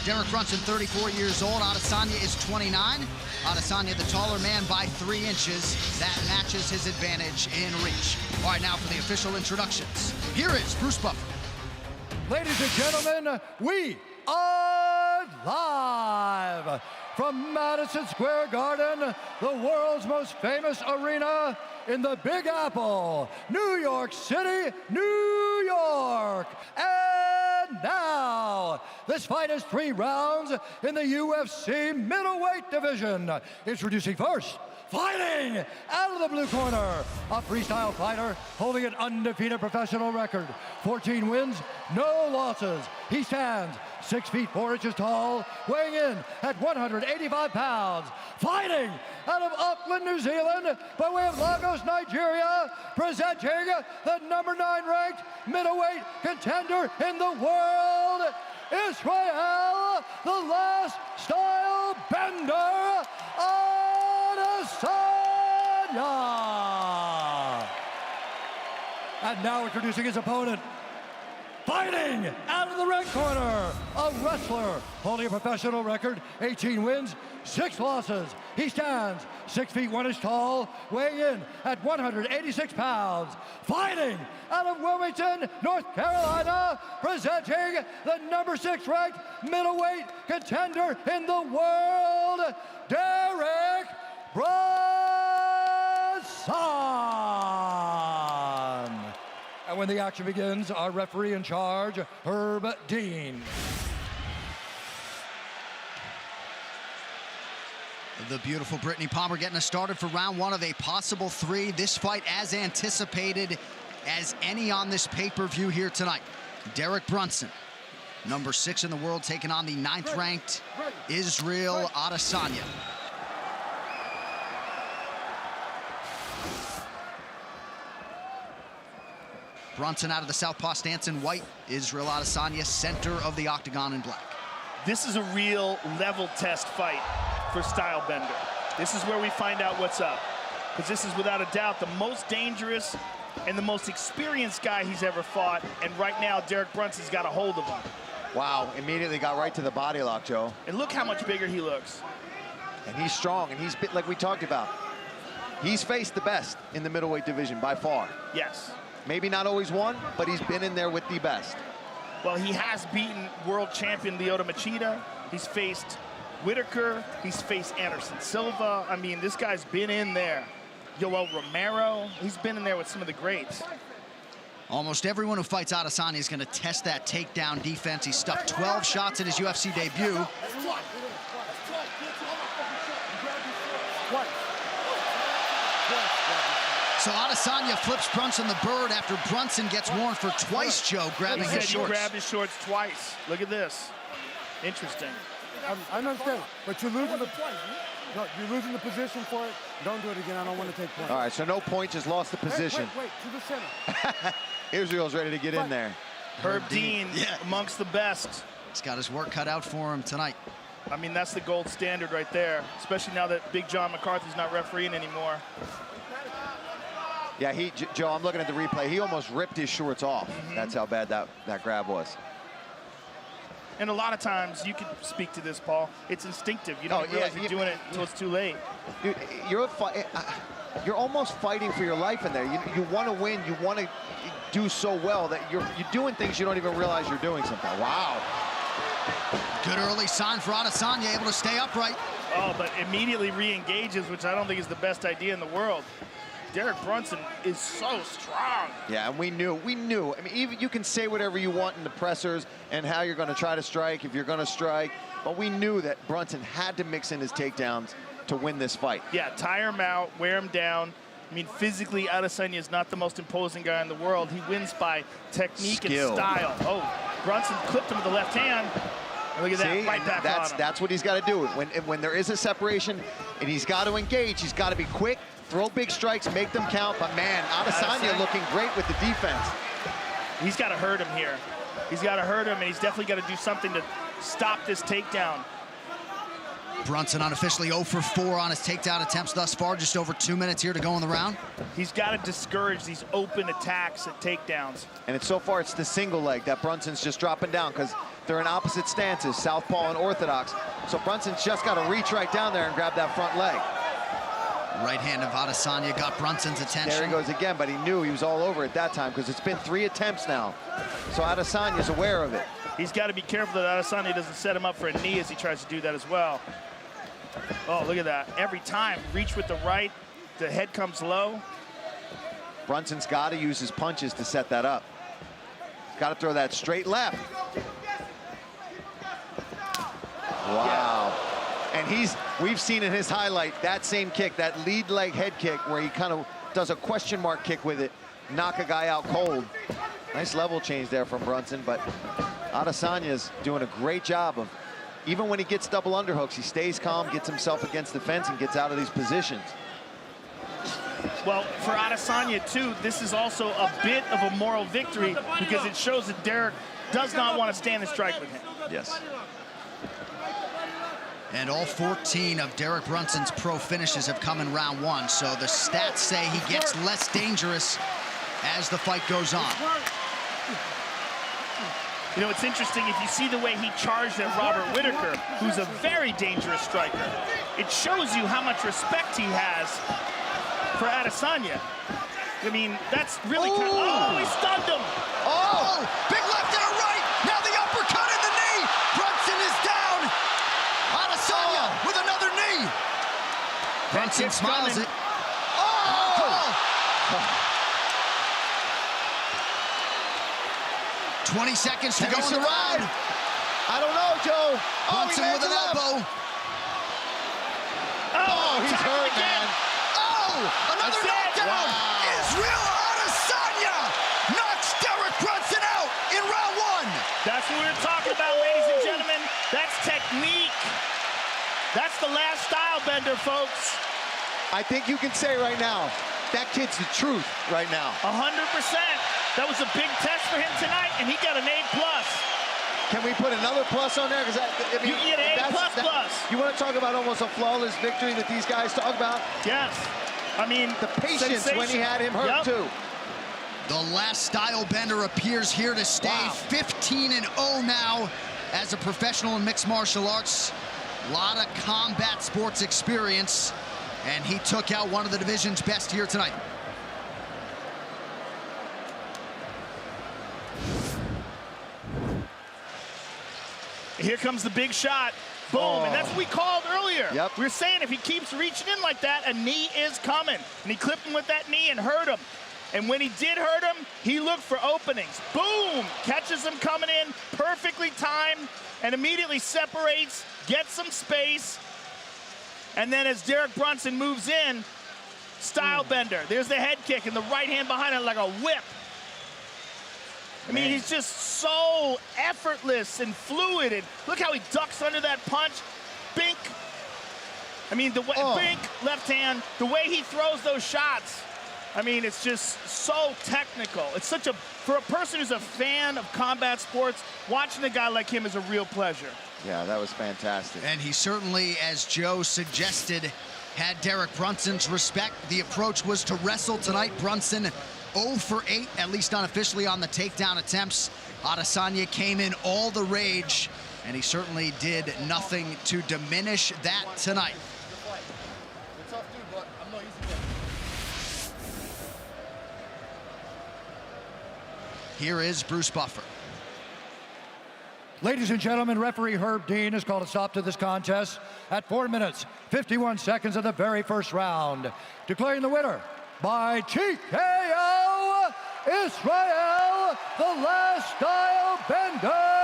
Derek Brunson, 34 years old. Adesanya is 29. Adesanya, the taller man by 3 inches. That matches his advantage in reach. All right, now for the official introductions. Here is Bruce Buffer. Ladies and gentlemen, we are live from Madison Square Garden, the world's most famous arena in the Big Apple, New York City, New York. And now, this fight is 3 rounds in the UFC middleweight division. Introducing first, fighting out of the blue corner, a freestyle fighter holding an undefeated professional record, 14 wins, no losses. He stands 6 feet 4 inches tall, weighing in at 185 pounds. Fighting out of Auckland, New Zealand, by way of Lagos, Nigeria, presenting the number 9 ranked middleweight contender in the world, Israel, the last style bender, Adesanya. And now introducing his opponent, fighting out of the red corner, a wrestler holding a professional record, 18 wins, 6 losses. He stands 6 feet 1 inch tall, weighing in at 186 pounds. Fighting out of Wilmington, North Carolina, presenting the number 6 ranked middleweight contender in the world, Derek Brunson. And when the action begins, our referee in charge, Herb Dean. The beautiful Brittany Palmer getting us started for round 1 of a possible 3. This fight as anticipated as any on this pay-per-view here tonight. Derek Brunson, number 6 in the world, taking on the 9th ranked Israel Adesanya. Brunson out of the southpaw stance in white. Israel Adesanya, center of the octagon in black. This is a real level test fight for Style Bender. This is where we find out what's up. Because this is without a doubt the most dangerous and the most experienced guy he's ever fought. And right now, Derek Brunson's got a hold of him. Wow, immediately got right to the body lock, Joe. And look how much bigger he looks. And he's strong, and he's, like we talked about, he's faced the best in the middleweight division by far. Yes. Maybe not always won, but he's been in there with the best. Well, he has beaten world champion Lyoto Machida. He's faced Whitaker. He's faced Anderson Silva. I mean, this guy's been in there. Yoel Romero. He's been in there with some of the greats. Almost everyone who fights Adesanya is going to test that takedown defense. He stuffed 12 shots in his UFC debut. So Adesanya flips Brunson the bird after Brunson gets warned for twice, Joe, grabbing his shorts. He grabbed his shorts twice. Look at this. Interesting. I understand, but you're losing the position for it. Don't do it again. I don't want to take points. All right, so no point, just lost the position. Wait, to the center. Israel's ready to get in there. Herb Dean, amongst the best. He's got his work cut out for him tonight. I mean, that's the gold standard right there, especially now that Big John McCarthy's not refereeing anymore. Yeah, Joe, I'm looking at the replay. He almost ripped his shorts off. That's how bad that grab was. And a lot of times, you can speak to this, Paul, it's instinctive. You don't realize you're doing it until it's too late. Dude, you're almost fighting for your life in there. You want to win. You want to do so well that you're doing things you don't even realize you're doing something. Wow. Good early sign for Adesanya, able to stay upright. Oh, but immediately re-engages, which I don't think is the best idea in the world. Derek Brunson is so strong. Yeah, and we knew. I mean, even you can say whatever you want in the pressers and how you're going to try to strike, if you're going to strike, but we knew that Brunson had to mix in his takedowns to win this fight. Yeah, tire him out, wear him down. I mean, physically, Adesanya is not the most imposing guy in the world. He wins by technique and style. Oh, Brunson clipped him with the left hand. And look at that, right back on him. That's what he's got to do. When there is a separation and he's got to engage, he's got to be quick, throw big strikes, make them count. But man, Adesanya looking great with the defense. He's got to hurt him here. He's got to hurt him, and he's definitely got to do something to stop this takedown. Brunson unofficially 0 for 4 on his takedown attempts thus far. Just over 2 minutes here to go in the round. He's got to discourage these open attacks at takedowns. And so far, it's the single leg that Brunson's just dropping down, because They're in opposite stances, southpaw and orthodox. So Brunson's just got to reach right down there and grab that front leg. Right hand of Adesanya got Brunson's attention. There he goes again, but he knew he was all over at that time because it's been 3 attempts now. So Adesanya's aware of it. He's got to be careful that Adesanya doesn't set him up for a knee as he tries to do that as well. Oh, look at that. Every time, reach with the right, the head comes low. Brunson's got to use his punches to set that up. Got to throw that straight left. Wow. And we've seen in his highlight that same kick, that lead leg head kick where he kind of does a question mark kick with it, knock a guy out cold. Nice level change there from Brunson, but Adesanya's doing a great job of, even when he gets double underhooks, he stays calm, gets himself against the fence, and gets out of these positions. Well, for Adesanya, too, this is also a bit of a moral victory because it shows that Derek does not want to stand and strike with him. Yes. And all 14 of Derek Brunson's pro finishes have come in round 1, so the stats say he gets less dangerous as the fight goes on. You know, it's interesting, if you see the way he charged at Robert Whittaker, who's a very dangerous striker, it shows you how much respect he has for Adesanya. I mean, that's really kind of, oh, he stunned him. Oh, big left and a right. Now the uppercut and the knee. Brunson is down. Adesanya with another knee. Brunson smiles it. Oh! 20 seconds to go in the round. I don't know, Joe. Brunson with an elbow. Oh, he's hurt, man. Oh, another knockdown. Wow. Israel Adesanya knocks Derek Brunson out in round 1. That's what we were talking about, ladies and gentlemen. That's technique. That's the last style bender, folks. I think you can say right now, that kid's the truth right now. 100%. That was a big test for him tonight, and he got an A+. Can we put another plus on there? Because I mean, You get A++. You want to talk about almost a flawless victory that these guys talk about? Yes. I mean, the patience when he had him hurt, too. The last style bender appears here to stay. Wow. 15-0 now as a professional in mixed martial arts. A lot of combat sports experience, and he took out one of the division's best here tonight. Here comes the big shot. Boom, and that's what we called earlier. Yep. We were saying if he keeps reaching in like that, a knee is coming. And he clipped him with that knee and hurt him. And when he did hurt him, he looked for openings. Boom! Catches him coming in, perfectly timed, and immediately separates, gets some space. And then as Derek Brunson moves in, style bender. There's the head kick and the right hand behind it like a whip. I mean, he's just so effortless and fluid. And look how he ducks under that punch. Bink. I mean, the way, bink, left hand, the way he throws those shots. I mean, it's just so technical. It's such a, for a person who's a fan of combat sports, watching a guy like him is a real pleasure. Yeah, that was fantastic. And he certainly, as Joe suggested, had Derek Brunson's respect. The approach was to wrestle tonight. Brunson 0 for 8, at least unofficially, on the takedown attempts. Adesanya came in all the rage, and he certainly did nothing to diminish that tonight. Here is Bruce Buffer. Ladies and gentlemen, referee Herb Dean has called a stop to this contest at 4 minutes, 51 seconds of the very first round, declaring the winner by TKO, Israel, the Last Style Bender.